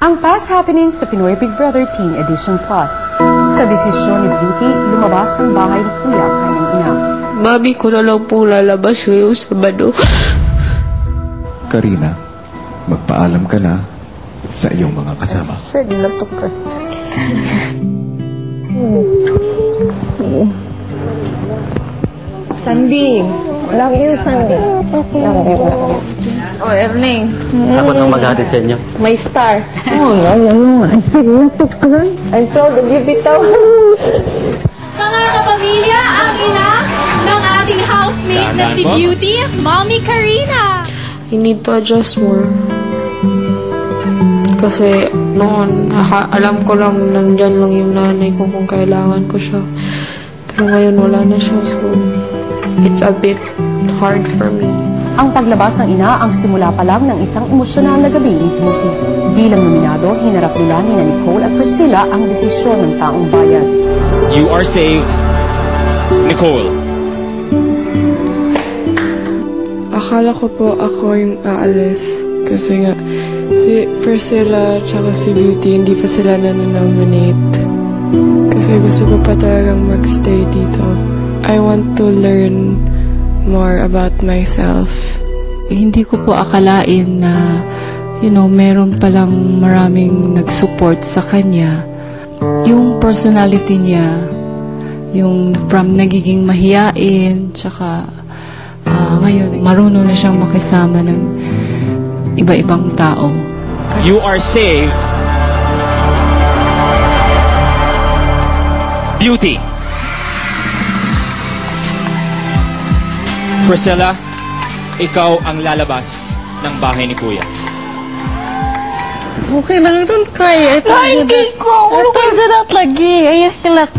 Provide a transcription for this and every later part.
Ang past happening sa Pinoy Big Brother Teen Edition Plus. Sa desisyon ni Beauty, lumabas ng bahay ni Kuya ang kanyang ina. Mami ko na lang po lalabas ngayon Sabado. Karina, magpaalam ka na sa iyong mga kasama. Sandy. Love you, Sandy. Love you. Oh, Erling. Ako nang maghatid sa inyo. My star. Oh, no. I still to cry. I'm proud of you, Bitaw. Mga kapamilya, ang ina ng ating housemate na si Beauty, Mommy Karina. I need to adjust more. Kasi noon, alam ko lang nandyan lang yung nanay ko kung kailangan ko siya. Pero ngayon wala na siya. So, it's a bit hard for me. Ang paglabas ng ina ang simula pa lang ng isang emosyonal na gabi ni Beauty. Bilang nominado, hinarap nila ni Nicole at Priscilla ang desisyon ng taong bayan. You are saved, Nicole. Akala ko po ako yung aalis. Kasi nga, si Priscilla at si Beauty, hindi pa sila na-nominate. Kasi gusto ko pa talagang magstay dito. I want to learn more about myself. Hindi ko po akalain na, meron palang maraming nag-support sa kanya. Yung personality niya, yung from nagiging mahiyain, tsaka ngayon, marunong na siyang makisama ng iba-ibang tao. You are saved, Beauty. Priscilla, ikaw ang lalabas ng bahay ni Kuya. Okay lang, don't cry. Lain kay ko! Ano kayo dadat lagi? Ayan, kilat.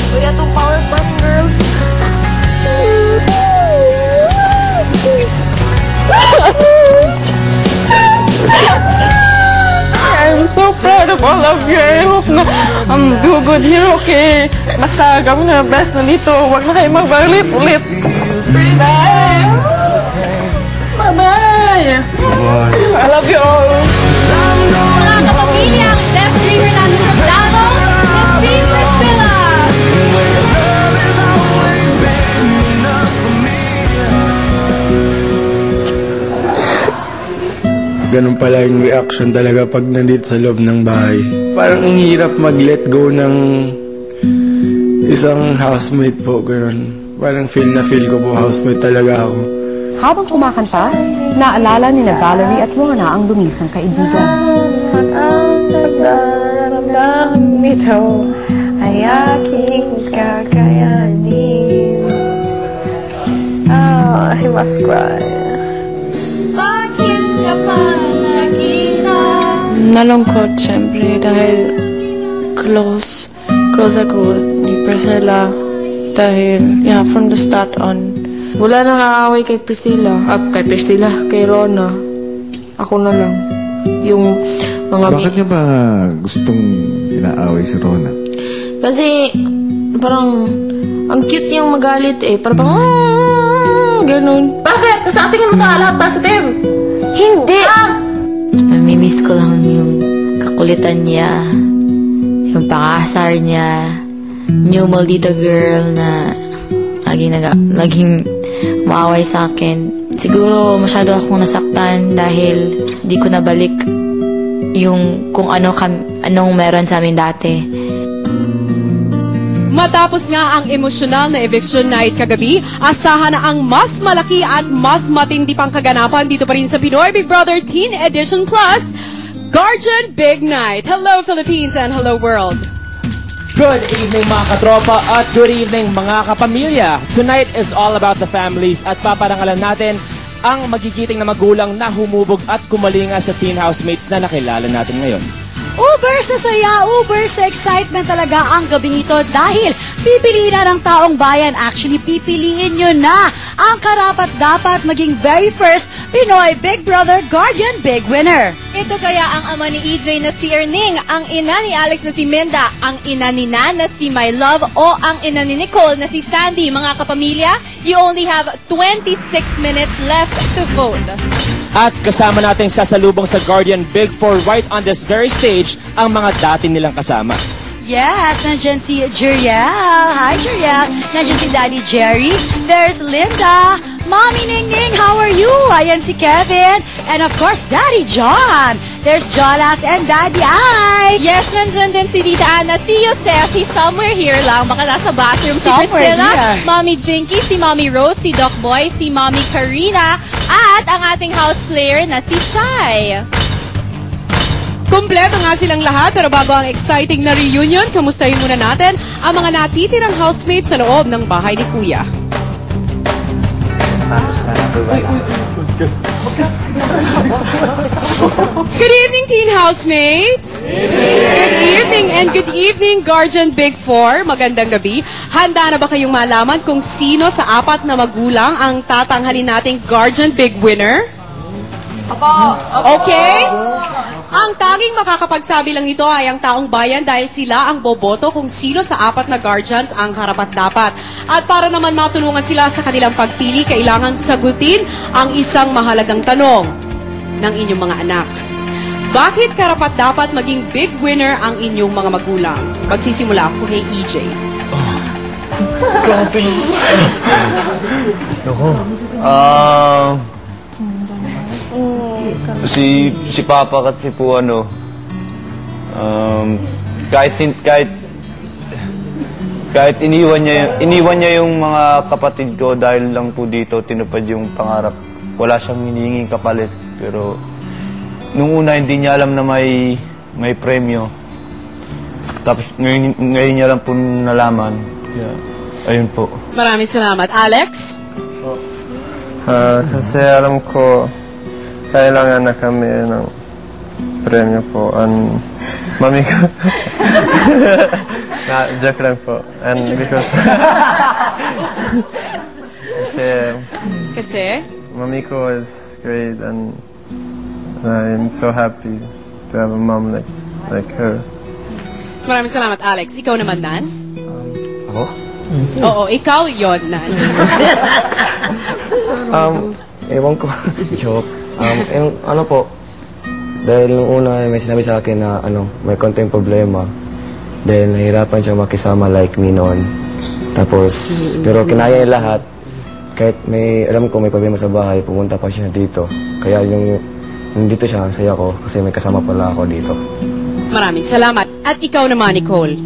Kuya, itong Powerpuff Girls. I'm so proud of all of you. I hope na do good here, okay? Basta gawin na best na dito. Huwag na kayo magbalit ulit. Bye! Bye-bye! I love you all. Mga kapamilya, left ringer natin from Davao, si Priscilla. Ganun pala yung reaction talaga pag nandito sa loob ng bahay. Parang ang hirap mag-let go ng isang housemate po, ganun. Parang feel ko po housemate talaga ako. Habang kumakanta, naalala ni Valerie at Rona ang lumisang kaibigan. Ang nagdaramdam nito ay aking kakayanin. I must cry. Bakit ka pa nakita? Nalungkot, syempre, dahil close ako ni Priscilla. Dahil, from the start on, wala nang aaway kay Priscilla. Kay Rona. Ako na lang. Yung mga... Bakit niya ba gustong inaaway si Rona? Kasi, parang, ang cute niyang magalit eh. Parang, ganun. Bakit? Sa tingin mo sa lahat positive? Hindi! Namimiss ko lang yung kakulitan niya, yung pang-aasar niya, new maldita girl na laging maaway sa akin. Siguro masyado akong nasaktan dahil di ko nabalik yung kung anong meron sa amin dati. Matapos nga ang emosyonal na eviction night kagabi, asahan na ang mas malaki at mas matindi pang kaganapan dito pa rin sa Pinoy Big Brother Teen Edition Plus, Guardian Big Night. Hello Philippines and hello world. Good evening mga katropa at good evening mga kapamilya. Tonight is all about the families at paparangalan natin ang magigiting na magulang na humubog at kumalinga sa teen housemates na nakilala natin ngayon. Uber sa saya, uber sa excitement talaga ang gabing ito dahil pipiliin na ng taong bayan. Actually, pipiliin nyo na ang karapat-dapat maging very first Pinoy Big Brother Guardian Big Winner. Ito kaya ang ama ni EJ na si Erning, ang ina ni Alex na si Minda, ang ina ni Nan na si My Love, o ang ina ni Nicole na si Sandy. Mga kapamilya, you only have 26 minutes left to vote. At kasama nating sasalubong sa Guardian Big 4 right on this very stage ang mga dati nilang kasama. Yes, nandyan si Jeriel. Hi, Jeriel. Nandyan si Daddy Jerry. There's Linda. Mommy Ning Ning, how are you? Ayan si Kevin. And of course, Daddy John. There's Jolas and Daddy Ai. Yes, nandyan din si Tita Ana, si Yosef. He's somewhere here lang. Baka nasa bathroom. Si Somewhere Priscilla, here. Mommy Jinky, si Mommy Rose, si Doc Boy, si Mommy Karina, at ang ating house player na si Shai. Kompleto nga silang lahat, pero bago ang exciting na reunion, kamustahin muna natin ang mga natitirang housemates sa loob ng bahay ni Kuya. Good evening, teen housemates! Good evening and good evening, Guardian Big 4. Magandang gabi. Handa na ba kayong malaman kung sino sa apat na magulang ang tatanghalin nating Guardian Big Winner? Okay? Ang tanging makakapagsabi lang nito ay ang taong bayan dahil sila ang boboto kung sino sa apat na guardians ang karapat-dapat. At para naman matulungan sila sa kanilang pagpili, kailangan sagutin ang isang mahalagang tanong ng inyong mga anak. Bakit karapat-dapat maging big winner ang inyong mga magulang? Magsisimula ako kay EJ. Si Papa kasi po kahit iniwan niya yung mga kapatid ko dahil lang po dito tinupad yung pangarap. Wala siyang hinihinging kapalit, pero nung una hindi niya alam na may premyo. Tapos ngayon niya lang po nalaman. Kaya, ayun po. Maraming salamat. Alex? Kasi alam ko kailangan na kami ng premyo po. And mami ko... joke lang po. And because... Kasi? Mami ko is great and I'm so happy to have a mom like her. Maraming salamat, Alex. Ikaw naman, Nan? Ako? Oo, ikaw yon, Nan. Ewan ko. Joke. Yung ano po, dahil nung una may sinabi sa akin na may konting problema, dahil nahirapan siya makisama like me noon. Tapos, pero kinaya niya lahat, kahit alam ko may problema sa bahay, pumunta pa siya dito. Kaya yung dito siya, ang saya ko, kasi may kasama pala ako dito. Maraming salamat. At ikaw naman, Nicole?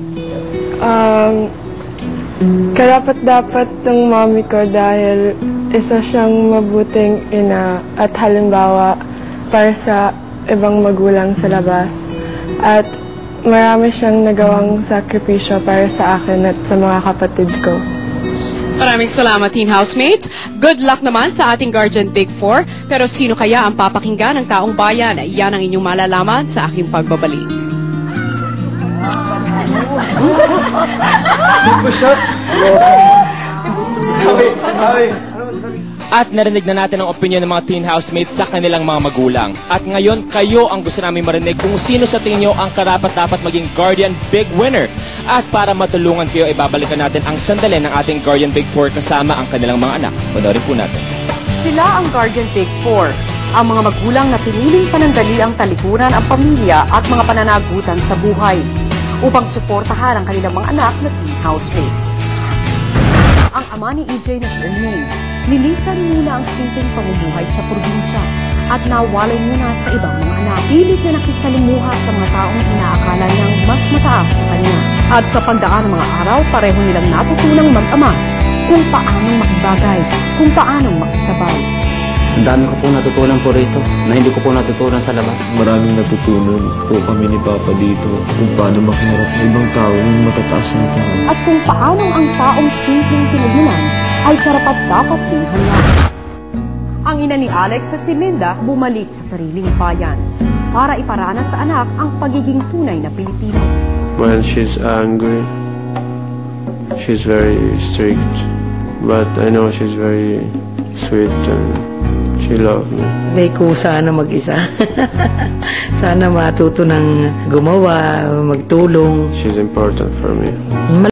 Karapat-dapat ng mami ko dahil isa siyang mabuting ina at halimbawa para sa ibang magulang sa labas. At marami siyang nagawang sakripisyo para sa akin at sa mga kapatid ko. Maraming salamat, teen housemates. Good luck naman sa ating Guardian Big 4. Pero sino kaya ang papakinggan ng taong bayan? Yan ang inyong malalaman sa aking pagbabalik. At narinig na natin ang opinion ng mga teen housemates sa kanilang mga magulang. At ngayon, kayo ang gusto namin marinig kung sino sa tingin nyo ang karapat-dapat maging Guardian Big Winner. At para matulungan kayo, ibabalikan natin ang sandali ng ating Guardian Big 4 kasama ang kanilang mga anak. Panoorin po natin. Sila ang Guardian Big 4, ang mga magulang na piniling panandali ang talikuran, ang pamilya at mga pananagutan sa buhay upang suportahan ang kanilang mga anak na teen housemates. Ang ama ni EJ na si Erning, nilisan muna ang simpleng pamumuhay sa probinsya at nawalay muna sa ibang mga anak. Pilit na nakisalimuha sa mga taong inaakala niyang mas mataas sa kanya. At sa pagdaan ng mga araw, pareho nilang natutunang mag-ama kung paanong makibagay, kung paanong makisabay. Ang dami ko pong natutunan po rito na hindi ko po natutunan sa labas. Maraming natutunan po kami ni Papa dito kung paano makiharap sa ibang tao yung matataas na tao. At kung paanong ang taong simpleng pinagmulan ay karapat-dapat ding hanyain. Ang ina ni Alex na si Minda bumalik sa sariling bayan para iparanas sa anak ang pagiging tunay na Pilipino. When she's angry, she's very strict. But I know she's very sweet and she She loved me. May kusa na mag-isa. Sana matuto ng gumawa, magtulong. She's important for me.